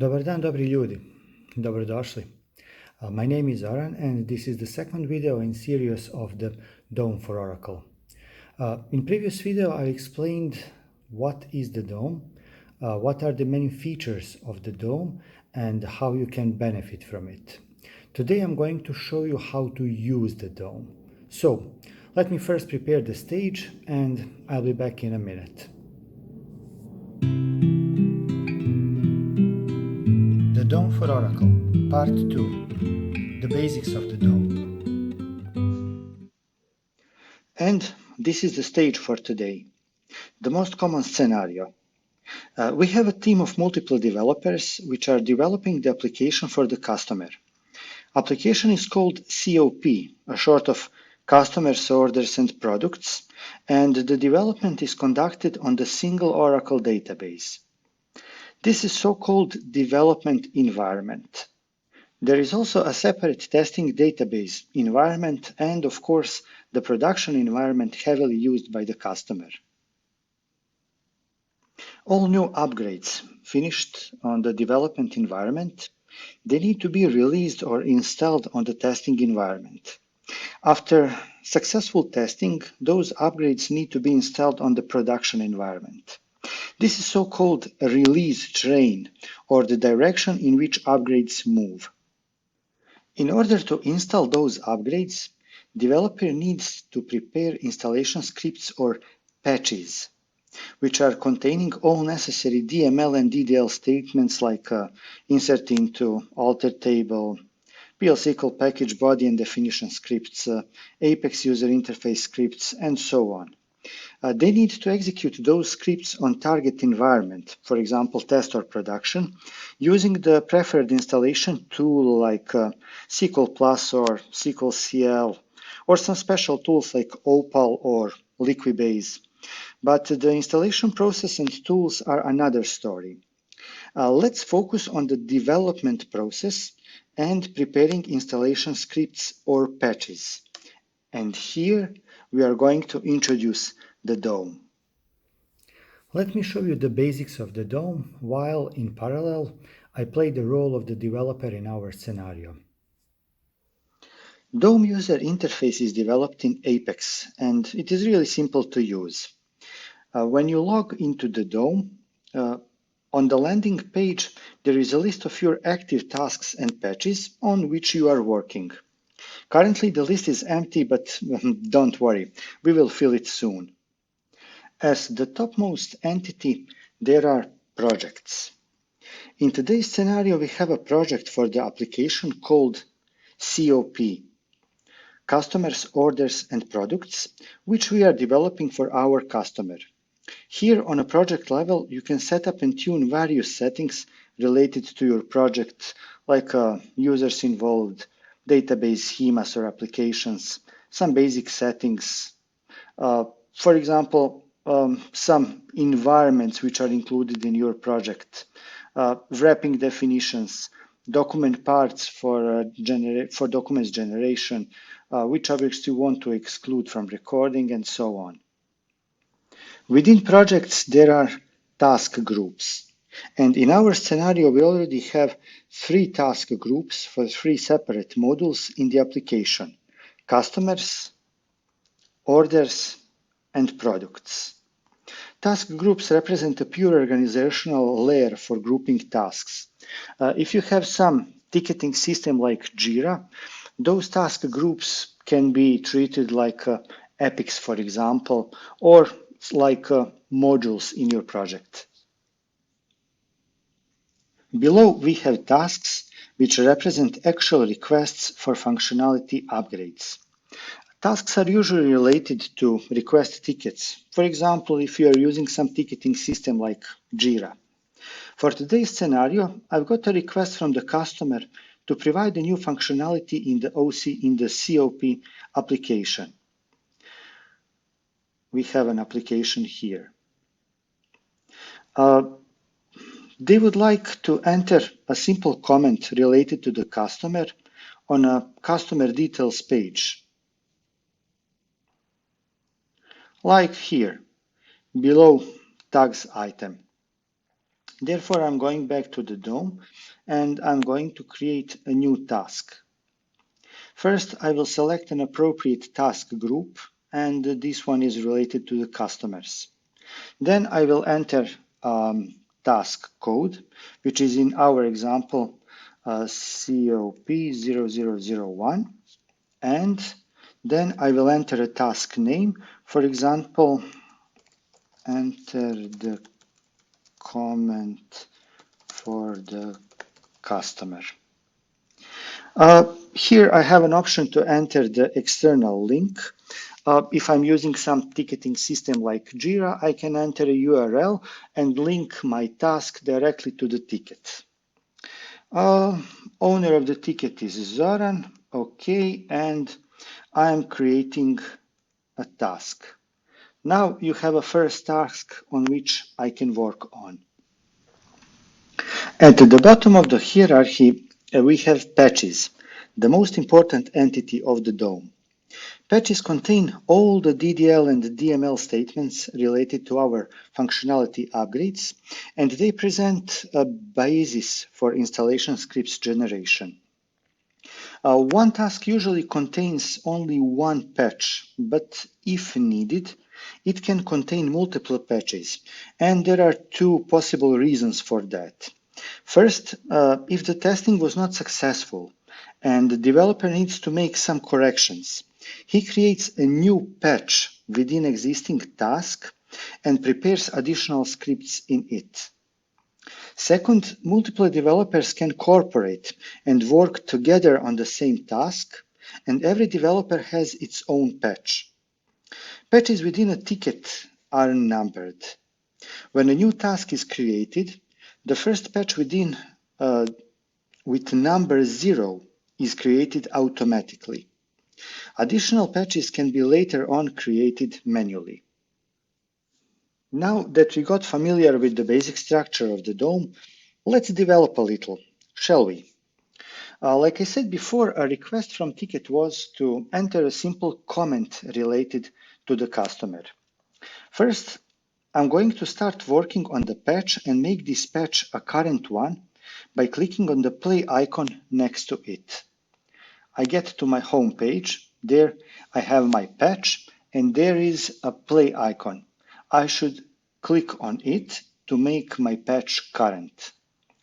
Dobar dan, dobri ljudi. Dobrodošli. My name is Oran, and this is the second video in series of the D.O.M.E for Oracle. In previous video, I explained what is the D.O.M.E, what are the main features of the D.O.M.E, and how you can benefit from it. Today, I'm going to show you how to use the D.O.M.E. So, let me first prepare the stage, and I'll be back in a minute. The D.O.M.E for Oracle, Part 2, the basics of the D.O.M.E. And this is the stage for today. The most common scenario. We have a team of multiple developers which are developing the application for the customer. Application is called COP, a short of Customers, Orders and Products, and the development is conducted on the single Oracle database. This is so-called development environment. There is also a separate testing database environment and, of course, the production environment heavily used by the customer. All new upgrades finished on the development environment, they need to be released or installed on the testing environment. After successful testing, those upgrades need to be installed on the production environment. This is so-called a release train, or the direction in which upgrades move. In order to install those upgrades, developer needs to prepare installation scripts or patches, which are containing all necessary DML and DDL statements like insert into, alter table, PL/SQL package body and definition scripts, Apex user interface scripts, and so on. They need to execute those scripts on target environment, for example, test or production, using the preferred installation tool like SQL Plus or SQL CL, or some special tools like Opal or Liquibase. But the installation process and tools are another story. Let's focus on the development process and preparing installation scripts or patches. And here we are going to introduce the D.O.M.E. Let me show you the basics of the D.O.M.E while, in parallel, I play the role of the developer in our scenario. D.O.M.E user interface is developed in Apex, and it is really simple to use. When you log into the D.O.M.E, on the landing page, there is a list of your active tasks and patches on which you are working. Currently, the list is empty, but don't worry, we will fill it soon. As the topmost entity, there are projects. In today's scenario, we have a project for the application called COP, Customers, Orders and Products, which we are developing for our customer. Here on a project level, you can set up and tune various settings related to your project, like users involved, database schemas or applications, some basic settings. For example, some environments which are included in your project, wrapping definitions, document parts for documents generation, which objects you want to exclude from recording, and so on. Within projects, there are task groups. And in our scenario, we already have 3 task groups for 3 separate modules in the application: customers, orders, and products. Task groups represent a pure organizational layer for grouping tasks. If you have some ticketing system like Jira, those task groups can be treated like epics, for example, or like modules in your project. Below, we have tasks which represent actual requests for functionality upgrades. Tasks are usually related to request tickets. For example, if you are using some ticketing system like Jira. For today's scenario, I've got a request from the customer to provide a new functionality in the COP application. We have an application here. They would like to enter a simple comment related to the customer on a customer details page. Like here, below tags item. Therefore, I'm going back to the D.O.M.E and I'm going to create a new task. First, I will select an appropriate task group, and this one is related to the customers. Then I will enter task code, which is in our example COP0001, and then I will enter a task name. For example, enter the comment for the customer. Here I have an option to enter the external link. If I'm using some ticketing system like Jira, I can enter a URL and link my task directly to the ticket. Owner of the ticket is Zoran. Okay, and I'm creating a task. Now you have a first task on which I can work on. At the bottom of the hierarchy, we have patches, the most important entity of the D.O.M.E. Patches contain all the DDL and DML statements related to our functionality upgrades, and they present a basis for installation scripts generation. One task usually contains only one patch, but if needed, it can contain multiple patches, and there are two possible reasons for that. First, if the testing was not successful and the developer needs to make some corrections, he creates a new patch within existing task and prepares additional scripts in it. Second, multiple developers can cooperate and work together on the same task, and every developer has its own patch. Patches within a ticket are numbered. When a new task is created, the first patch with number 0 is created automatically. Additional patches can be later on created manually. Now that we got familiar with the basic structure of the D.O.M.E, let's develop a little, shall we? Like I said before, a request from ticket was to enter a simple comment related to the customer. First, I'm going to start working on the patch and make this patch a current one by clicking on the play icon next to it. I get to my home page. There I have my patch and there is a play icon. I should click on it to make my patch current,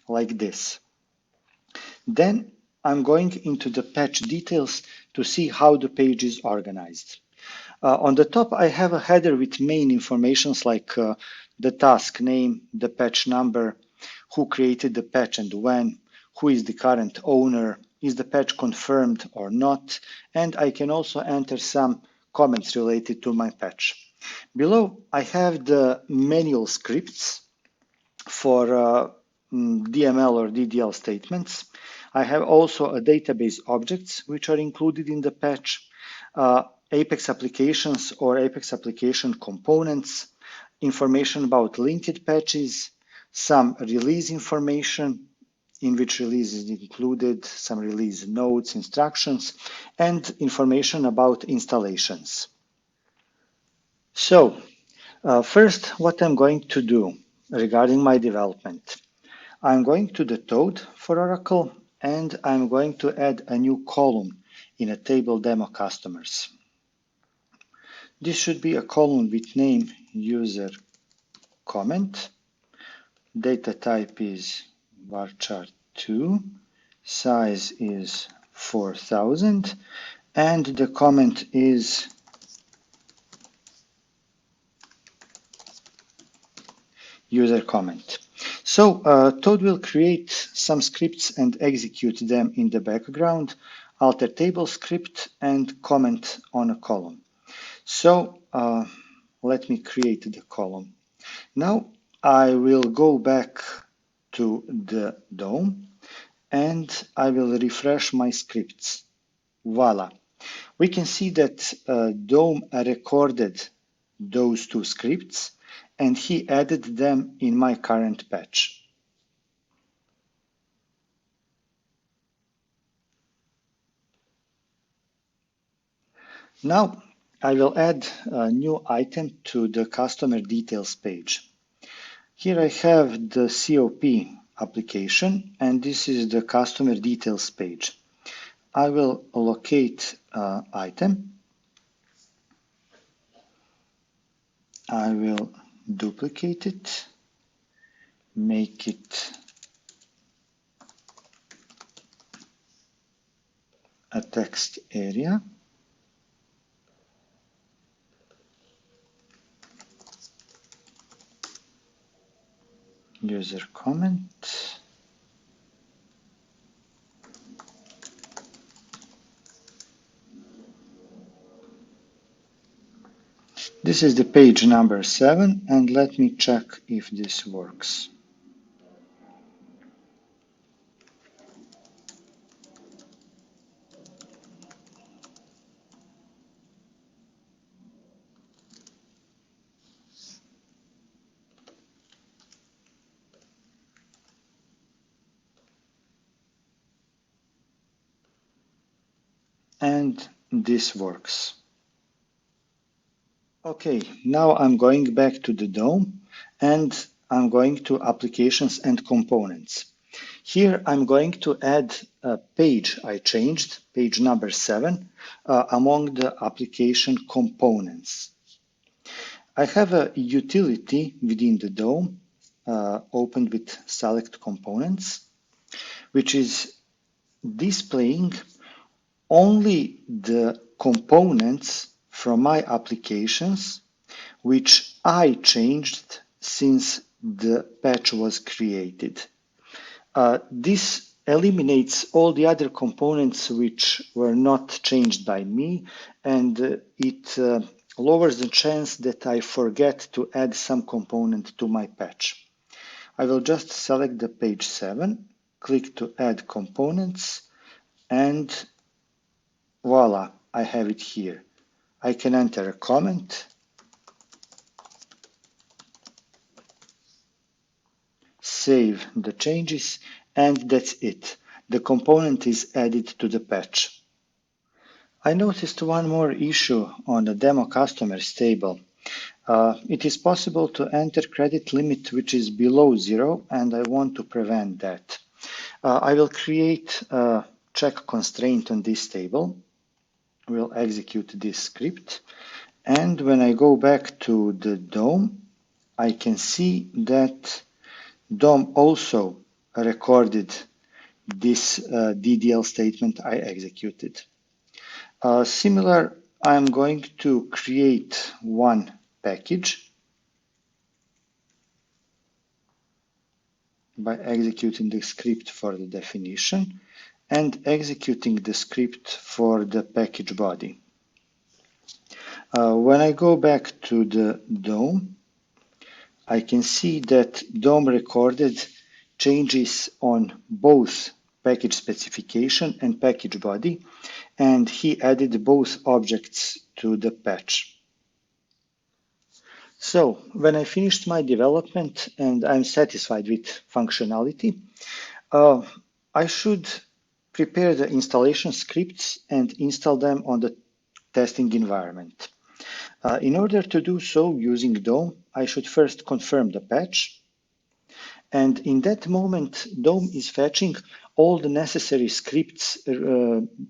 like this. Then I'm going into the patch details to see how the page is organized. On the top, I have a header with main informations like the task name, the patch number, who created the patch and when, who is the current owner, is the patch confirmed or not, and I can also enter some comments related to my patch. Below, I have the manual scripts for DML or DDL statements. I have also a database objects which are included in the patch, Apex applications or Apex application components, information about linked patches, some release information, in which release is included, some release notes, instructions, and information about installations. So, first, what I'm going to do regarding my development. I'm going to the Toad for Oracle, and I'm going to add a new column in a table demo customers. This should be a column with name user comment. Data type is varchar2. Size is 4000. And the comment is user comment. So Toad will create some scripts and execute them in the background, alter table script and comment on a column. So let me create the column. Now I will go back to the D.O.M.E and I will refresh my scripts. Voila. We can see that D.O.M.E recorded those two scripts and he added them in my current patch. Now I will add a new item to the customer details page. Here I have the COP application, and this is the customer details page. I will locate item. I will duplicate it, make it a text area. User comment. This is the page number 7, and let me check if this works. And this works. Okay, now I'm going back to the D.O.M.E and I'm going to applications and components. Here I'm going to add a page I changed, page number 7, among the application components. I have a utility within the D.O.M.E opened with select components, which is displaying only the components from my applications which I changed since the patch was created. This eliminates all the other components which were not changed by me, and it lowers the chance that I forget to add some component to my patch. I will just select the page 7, click to add components, and voila, I have it here. I can enter a comment, save the changes, and that's it. The component is added to the patch. I noticed one more issue on the demo customers table. It is possible to enter credit limit which is below 0, and I want to prevent that. I will create a check constraint on this table. We'll execute this script. And when I go back to the D.O.M.E, I can see that D.O.M.E also recorded this DDL statement I executed. Similar, I'm going to create one package by executing the script for the definition and executing the script for the package body. When I go back to the D.O.M.E, I can see that D.O.M.E recorded changes on both package specification and package body, and he added both objects to the patch. So when I finished my development and I'm satisfied with functionality, I should prepare the installation scripts and install them on the testing environment. In order to do so using D.O.M.E, I should first confirm the patch. And in that moment, D.O.M.E is fetching all the necessary scripts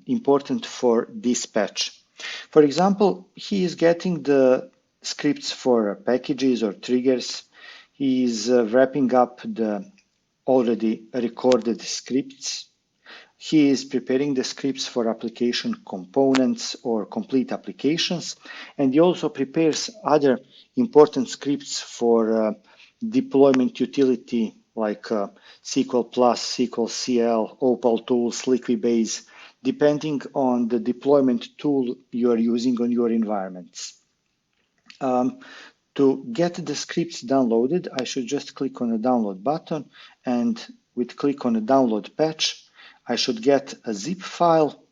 important for this patch. For example, he is getting the scripts for packages or triggers. He is wrapping up the already recorded scripts. He is preparing the scripts for application components or complete applications, and he also prepares other important scripts for deployment utility like SQL+, SQL CL, Opal tools, Liquibase, depending on the deployment tool you are using on your environments. To get the scripts downloaded, I should just click on the download button, and with click on the download patch, I should get a zip file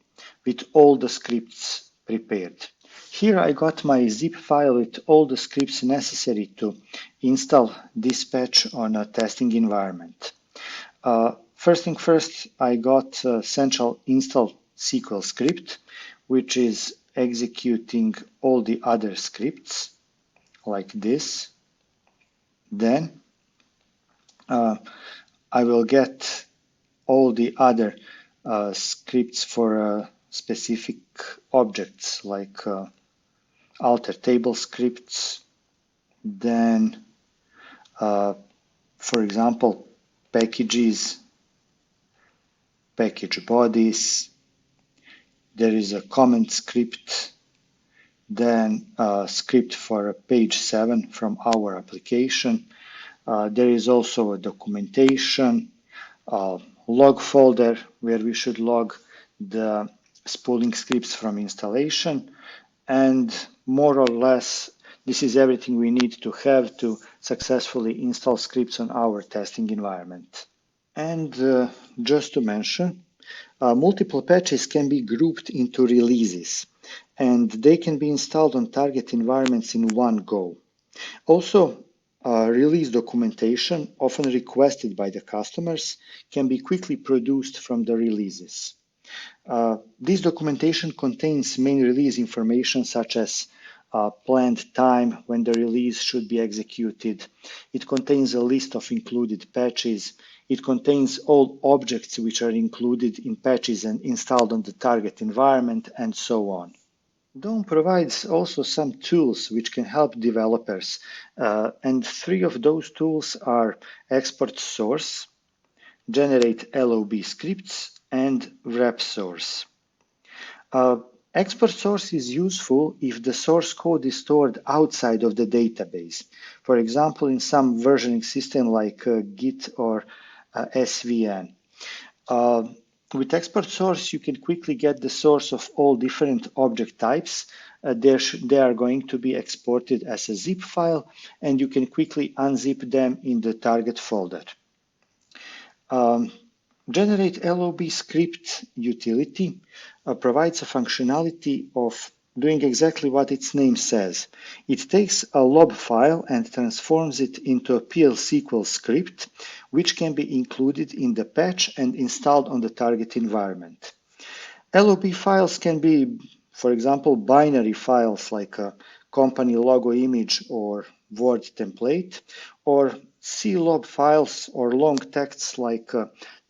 with all the scripts prepared. Here I got my zip file with all the scripts necessary to install this patch on a testing environment. First thing first, I got central install SQL script, which is executing all the other scripts like this. Then I will get all the other scripts for specific objects like alter table scripts, then for example packages, package bodies, there is a comment script, then a script for page 7 from our application. There is also a documentation, log folder where we should log the spooling scripts from installation, and more or less this is everything we need to have to successfully install scripts on our testing environment. And just to mention, multiple patches can be grouped into releases, and they can be installed on target environments in one go. Also, release documentation, often requested by the customers, can be quickly produced from the releases. This documentation contains main release information such as planned time when the release should be executed. It contains a list of included patches. It contains all objects which are included in patches and installed on the target environment, and so on. D.O.M.E provides also some tools which can help developers, and 3 of those tools are export source, generate LOB scripts, and wrap source. Export source is useful if the source code is stored outside of the database. For example, in some versioning system like Git or SVN. With export source, you can quickly get the source of all different object types. They are going to be exported as a zip file, and you can quickly unzip them in the target folder. Generate LOB script utility provides a functionality of doing exactly what its name says. It takes a lob file and transforms it into a PL/SQL script, which can be included in the patch and installed on the target environment. LOB files can be, for example, binary files like a company logo image or Word template, or CLOB files or long texts like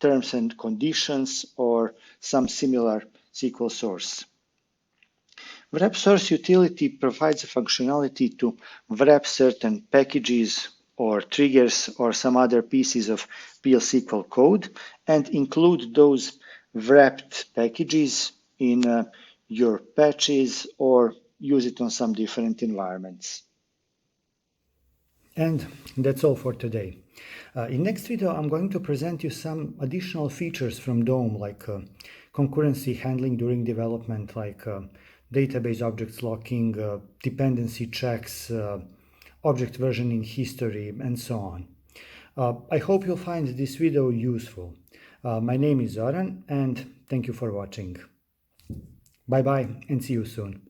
terms and conditions or some similar SQL source. Wrap source utility provides a functionality to wrap certain packages or triggers or some other pieces of PL/SQL code and include those wrapped packages in your patches or use it on some different environments. And that's all for today. In next video, I'm going to present you some additional features from D.O.M.E, like concurrency handling during development, like database objects locking, dependency checks, object versioning history, and so on. I hope you'll find this video useful. My name is Zoran, and thank you for watching. Bye-bye, and see you soon.